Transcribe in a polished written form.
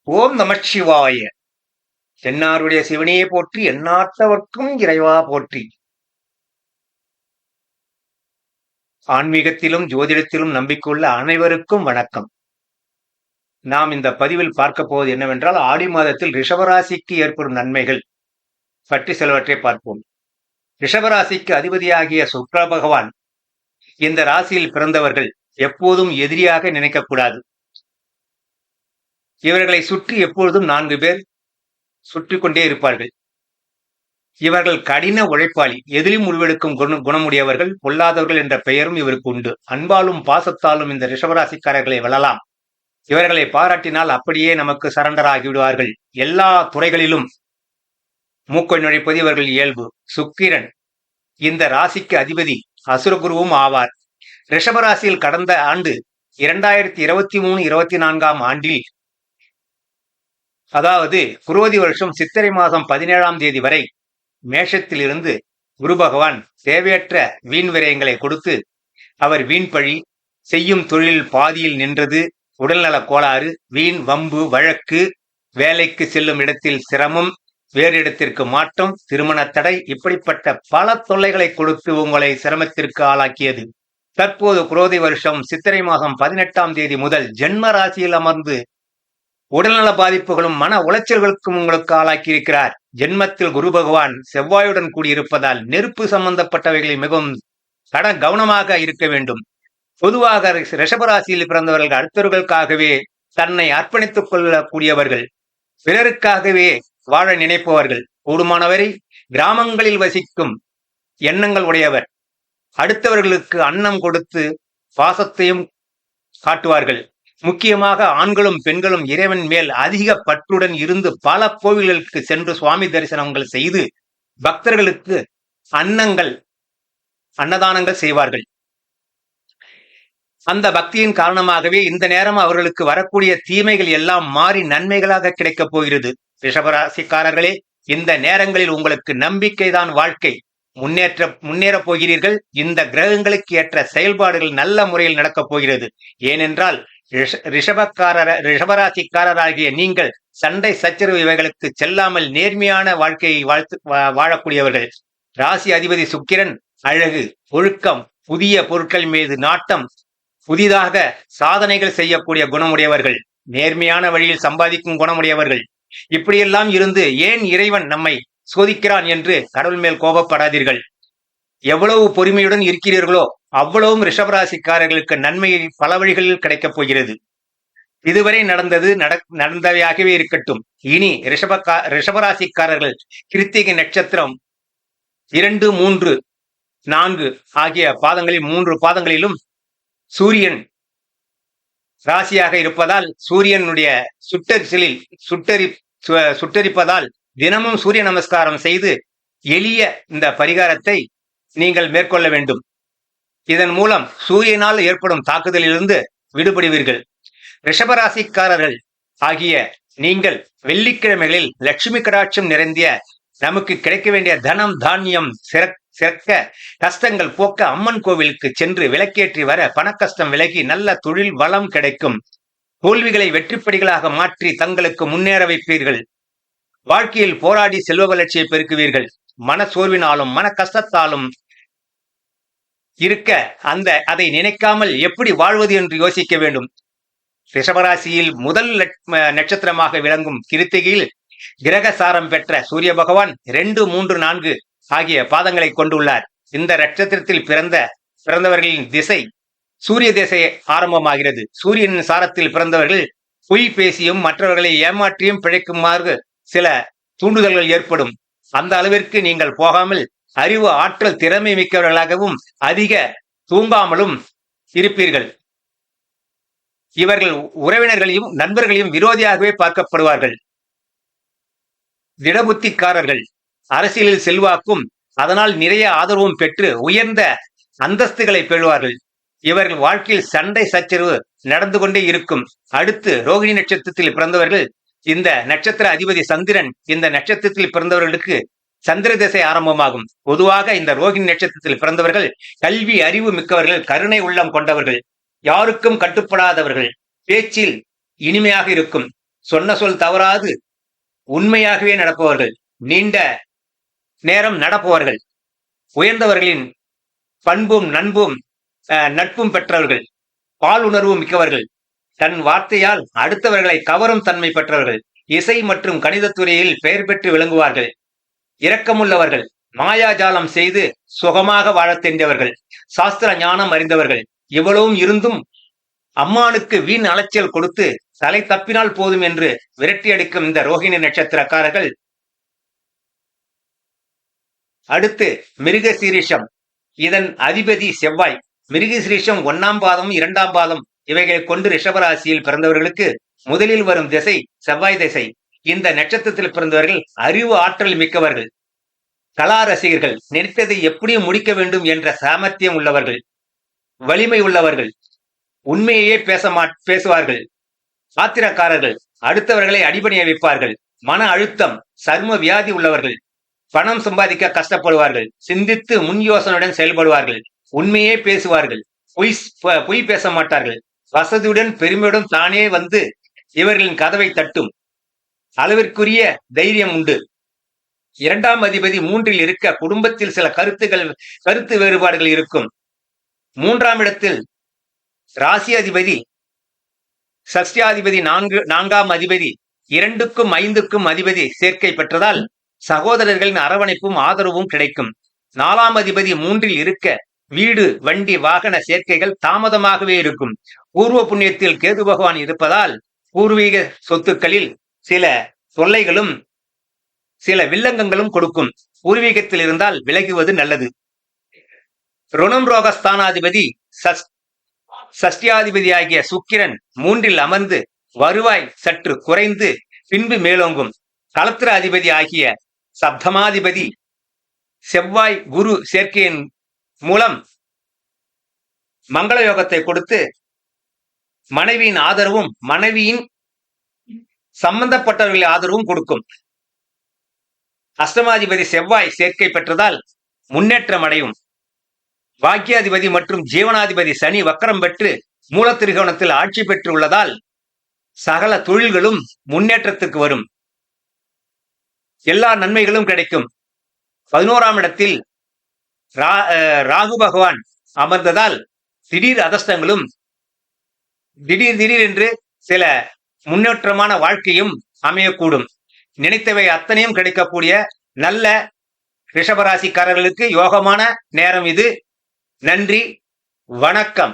ஓம் நமச்சிவாய. தென்னாருடைய சிவனையே போற்றி, எந்நாட்டவர்க்கும் இறைவா போற்றி. ஆன்மீகத்திலும் ஜோதிடத்திலும் நம்பிக்கையுள்ள அனைவருக்கும் வணக்கம். நாம் இந்த பதிவில் பார்க்க போவது என்னவென்றால், ஆடி மாதத்தில் ரிஷபராசிக்கு ஏற்படும் நன்மைகள் பற்றி சிலவற்றை பார்ப்போம். ரிஷபராசிக்கு அதிபதியாகிய சுக்கிர பகவான் இந்த ராசியில் பிறந்தவர்கள் எப்போதும் எதிரியாக நினைக்கக்கூடாது. இவர்களை சுற்றி எப்பொழுதும் 4 பேர் சுற்றி கொண்டே இருப்பார்கள். இவர்கள் கடின உழைப்பாளி, எதிலும் முடிவெடுக்கும் குணமுடையவர்கள், பொல்லாதவர்கள் என்ற பெயரும் இவருக்கு உண்டு. அன்பாலும் பாசத்தாலும் இந்த ரிஷபராசிக்காரர்களை வெல்லலாம். இவர்களை பாராட்டினால் அப்படியே நமக்கு சரண்டர் ஆகிவிடுவார்கள். எல்லா துறைகளிலும் மூக்கை நுழைப்பது இவர்கள் இயல்பு. சுக்கிரன் இந்த ராசிக்கு அதிபதி, அசுரகுருவும் ஆவார். ரிஷபராசியில் கடந்த ஆண்டு 2023-24 ஆண்டில், அதாவது குரோதி வருஷம் சித்திரை மாதம் 17ஆம் தேதி வரை மேஷத்தில் இருந்து குரு பகவான் தேவையற்ற வீண் விரயங்களை கொடுத்து அவர் வீண் பழி, செய்யும் தொழிலில் பாதியில் நின்றது, உடல்நல கோளாறு, வீண் வம்பு வழக்கு, வேலைக்கு செல்லும் இடத்தில் சிரமம், வேறு இடத்திற்கு மாற்றம், திருமண தடை, இப்படிப்பட்ட பல தொல்லைகளை கொடுத்து உங்களை சிரமத்திற்கு ஆளாக்கியது. தற்போது குரோதி வருஷம் சித்திரை மாதம் 18ஆம் தேதி முதல் ஜென்ம ராசியில் அமர்ந்து உடல்நல பாதிப்புகளும் மன உளைச்சல்களுக்கும் உங்களுக்கு ஆளாக்கி இருக்கிறார். ஜென்மத்தில் குரு பகவான் செவ்வாயுடன் கூடியிருப்பதால் நெருப்பு சம்பந்தப்பட்டவைகளில் மிகவும் கவனமாக இருக்க வேண்டும். பொதுவாக ரிஷபராசியில் பிறந்தவர்கள் அடுத்தவர்களுக்காகவே தன்னை அர்ப்பணித்துக் கொள்ளக்கூடியவர்கள், பிறருக்காகவே வாழ நினைப்பவர்கள், கூடுமானவரை கிராமங்களில் வசிக்கும் எண்ணங்கள் உடையவர், அடுத்தவர்களுக்கு அன்னம் கொடுத்து பாசத்தையும் காட்டுவார்கள். முக்கியமாக ஆண்களும் பெண்களும் இறைவன் மேல் அதிக பற்றுடன் இருந்து பல கோவில்களுக்கு சென்று சுவாமி தரிசனங்கள் செய்து பக்தர்களுக்கு அன்னதானங்கள் செய்வார்கள். அந்த பக்தியின் காரணமாகவே இந்த நேரம் அவர்களுக்கு வரக்கூடிய தீமைகள் எல்லாம் மாறி நன்மைகளாக கிடைக்கப் போகிறது. ரிஷபராசிக்காரர்களே, இந்த நேரங்களில் உங்களுக்கு நம்பிக்கைதான் வாழ்க்கை. முன்னேறப் போகிறீர்கள். இந்த கிரகங்களுக்கு ஏற்ற செயல்பாடுகள் நல்ல முறையில் நடக்கப் போகிறது. ஏனென்றால் ரிஷபராசிக்காரராகிய நீங்கள் சண்டை சச்சரவு இவைகளுக்கு செல்லாமல் நேர்மையான வாழ்க்கையை வாழக்கூடியவர்கள். ராசி அதிபதி சுக்கிரன் அழகு, ஒழுக்கம், புதிய பொருட்கள் மீது நாட்டம், புதிதாக சாதனைகள் செய்யக்கூடிய குணமுடையவர்கள், நேர்மையான வழியில் சம்பாதிக்கும் குணமுடையவர்கள். இப்படியெல்லாம் இருந்து ஏன் இறைவன் நம்மை சோதிக்கிறான் என்று கடவுள் மேல் கோபப்படாதீர்கள். எவ்வளவு பொறுமையுடன் இருக்கிறீர்களோ அவ்வளவும் ரிஷபராசிக்காரர்களுக்கு நன்மையை பல வழிகளில் கிடைக்கப் போகிறது. இதுவரை நடந்தவையாகவே இருக்கட்டும். இனி ரிஷபராசிக்காரர்கள் கிருத்திகை நட்சத்திரம் 2, 3, 4 ஆகிய பாதங்களில் 3 பாதங்களிலும் சூரியன் ராசியாக இருப்பதால், சூரியனுடைய சுட்டரிப்பதால் தினமும் சூரிய நமஸ்காரம் செய்து எளிய இந்த பரிகாரத்தை நீங்கள் மேற்கொள்ள வேண்டும். இதன் மூலம் சூரியனால் ஏற்படும் தாக்குதலிலிருந்து விடுபடுவீர்கள். ரிஷபராசிக்காரர்கள் ஆகிய நீங்கள் வெள்ளிக்கிழமைகளில் லட்சுமி கடாட்சம் நிறைந்திய, நமக்கு கிடைக்க வேண்டிய தனம் தானியம் சிறக்க, கஷ்டங்கள் போக்க அம்மன் கோவிலுக்கு சென்று விளக்கேற்றி வர பணக்கஷ்டம் விலகி நல்ல தொழில் வளம் கிடைக்கும். தோல்விகளை வெற்றிப்படிகளாக மாற்றி தங்களுக்கு முன்னேற வைப்பீர்கள். வாழ்க்கையில் போராடி செல்வ வளர்ச்சியை பெருக்குவீர்கள். மன சோர்வினாலும் மன கஷ்டத்தாலும் இருக்க அதை நினைக்காமல் எப்படி வாழ்வது என்று யோசிக்க வேண்டும். ரிஷபராசியில் முதல் நட்சத்திரமாக விளங்கும் கிருத்திகையில் கிரக சாரம் பெற்ற சூரிய பகவான் 2, 3, 4 ஆகிய பாதங்களை கொண்டுள்ளார். இந்த நட்சத்திரத்தில் பிறந்தவர்களின் திசை சூரிய திசை ஆரம்பமாகிறது. சூரியனின் சாரத்தில் பிறந்தவர்கள் பொய் பேசியும் மற்றவர்களை ஏமாற்றியும் பிழைக்குமாறு சில தூண்டுதல்கள் ஏற்படும். அந்த அளவிற்கு நீங்கள் போகாமல் அறிவு, ஆற்றல், திறமை மிக்கவர்களாகவும் அதிக தூங்காமலும் இருப்பீர்கள். இவர்கள் உறவினர்களையும் நண்பர்களையும் விரோதியாகவே பார்க்கப்படுவார்கள். திடபுத்திக்காரர்கள், அரசியலில் செல்வாக்கும் அதனால் நிறைய ஆதரவும் பெற்று உயர்ந்த அந்தஸ்துகளை பெறுவார்கள். இவர்கள் வாழ்க்கையில் சண்டை சச்சரவு நடந்து கொண்டே இருக்கும். அடுத்து ரோகிணி நட்சத்திரத்தில் பிறந்தவர்கள், இந்த நட்சத்திர அதிபதி சந்திரன் இந்த நட்சத்திரத்தில் பிறந்தவர்களுக்கு சந்திர திசை ஆரம்பமாகும். பொதுவாக இந்த ரோகிணி நட்சத்திரத்தில் பிறந்தவர்கள் கல்வி அறிவு மிக்கவர்கள், கருணை உள்ளம் கொண்டவர்கள், யாருக்கும் கட்டுப்படாதவர்கள், பேச்சில் இனிமையாக இருக்கும். சொன்ன சொல் தவறாது உண்மையாகவே நடப்பவர்கள், நீண்ட நேரம் நடப்பவர்கள், உயர்ந்தவர்களின் பண்பும் நட்பும் பெற்றவர்கள், பாலுணர்வு மிக்கவர்கள், தன் வார்த்தையால் அடுத்தவர்களை கவரும் தன்மை பெற்றவர்கள், இசை மற்றும் கணிதத்துறையில் பெயர் பெற்று விளங்குவார்கள், இரக்கமுள்ளவர்கள், மாயாஜாலம் செய்து சுகமாக வாழத் தெரிந்தவர்கள், சாஸ்திர ஞானம் அறிந்தவர்கள். இவ்வளவும் இருந்தும் அம்மானுக்கு வீண் அலைச்சல் கொடுத்து தலை தப்பினால் போதும் என்று விரட்டி அடிக்கும் இந்த ரோஹிணி நட்சத்திரக்காரர்கள். அடுத்து மிருகசீரிஷம். இதன் அதிபதி செவ்வாய். மிருகசீரிஷம் 1ஆம் பாதம் 2ஆம் பாதம் இவைகளை கொண்டு ரிஷபராசியில் பிறந்தவர்களுக்கு முதலில் வரும் திசை செவ்வாய் திசை. இந்த நட்சத்திரத்தில் பிறந்தவர்கள் அறிவு ஆற்றல் மிக்கவர்கள், கலா ரசிகர்கள், நினைத்ததை எப்படியும் முடிக்க வேண்டும் என்ற சாமர்த்தியம் உள்ளவர்கள், வலிமை உள்ளவர்கள், உண்மையே பேசுவார்கள், ஆத்திரக்காரர்கள், அடுத்தவர்களை அடிபணிய வைப்பார்கள், மன அழுத்தம், சர்ம வியாதி உள்ளவர்கள், பணம் சம்பாதிக்க கஷ்டப்படுவார்கள், சிந்தித்து முன் யோசனையுடன் செயல்படுவார்கள், உண்மையே பேசுவார்கள், பொய் பேச மாட்டார்கள், வசதியுடன் பெருமையுடன் தானே வந்து இவர்களின் கதவை தட்டும், அளவிற்குரிய தைரியம் உண்டு. 2ஆம் அதிபதி 3இல் இருக்க குடும்பத்தில் சில கருத்து வேறுபாடுகள் இருக்கும். 3ஆம் இடத்தில் ராசி அதிபதி சஷ்டியாதிபதி 4ஆம் அதிபதி 2க்கும் 5க்கும் அதிபதி சேர்க்கை பெற்றதால் சகோதரர்களின் அரவணைப்பும் ஆதரவும் கிடைக்கும். 4ஆம் அதிபதி 3இல் இருக்க வீடு, வண்டி, வாகன சேர்க்கைகள் தாமதமாகவே இருக்கும். பூர்வ புண்ணியத்தில் கேது பகவான் இருப்பதால் பூர்வீக சொத்துக்களில் சில தொல்லைகளும் சில வில்லங்கங்களும் கொடுக்கும். பூர்வீகத்தில் இருந்தால் விலகுவது நல்லது. ருணம் ரோகஸ்தானாதிபதி சஷ்டியாதிபதியாகிய சுக்கிரன் 3இல் அமர்ந்து வருவாய் சற்று குறைந்து பின்பு மேலோங்கும். களத்திர அதிபதி ஆகிய சப்தமாதிபதி செவ்வாய் குரு சேர்க்கையின் மூலம் மங்கள யோகத்தை கொடுத்து மனைவியின் ஆதரவும் மனைவியின் சம்பந்தப்பட்டவர்களின் ஆதரவும் கொடுக்கும். அஷ்டமாதிபதி செவ்வாய் சேர்க்கை பெற்றதால் முன்னேற்றம் அடையும். பாக்கியாதிபதி மற்றும் ஜீவனாதிபதி சனி வக்கரம் பெற்று மூல திரிகோணத்தில் ஆட்சி பெற்று உள்ளதால் சகல தொழில்களும் முன்னேற்றத்துக்கு வரும். எல்லா நன்மைகளும் கிடைக்கும். 11ஆம் இடத்தில் ராகு பகவான் அமர்ந்ததால் திடீர் அதிர்ஷ்டங்களும் திடீர் என்று சில முன்னேற்றமான வாழ்க்கையும் அமையக்கூடும். நினைத்தவை அத்தனையும் கிடைக்கக்கூடிய நல்ல ரிஷபராசிக்காரர்களுக்கு யோகமான நேரம் இது. நன்றி, வணக்கம்.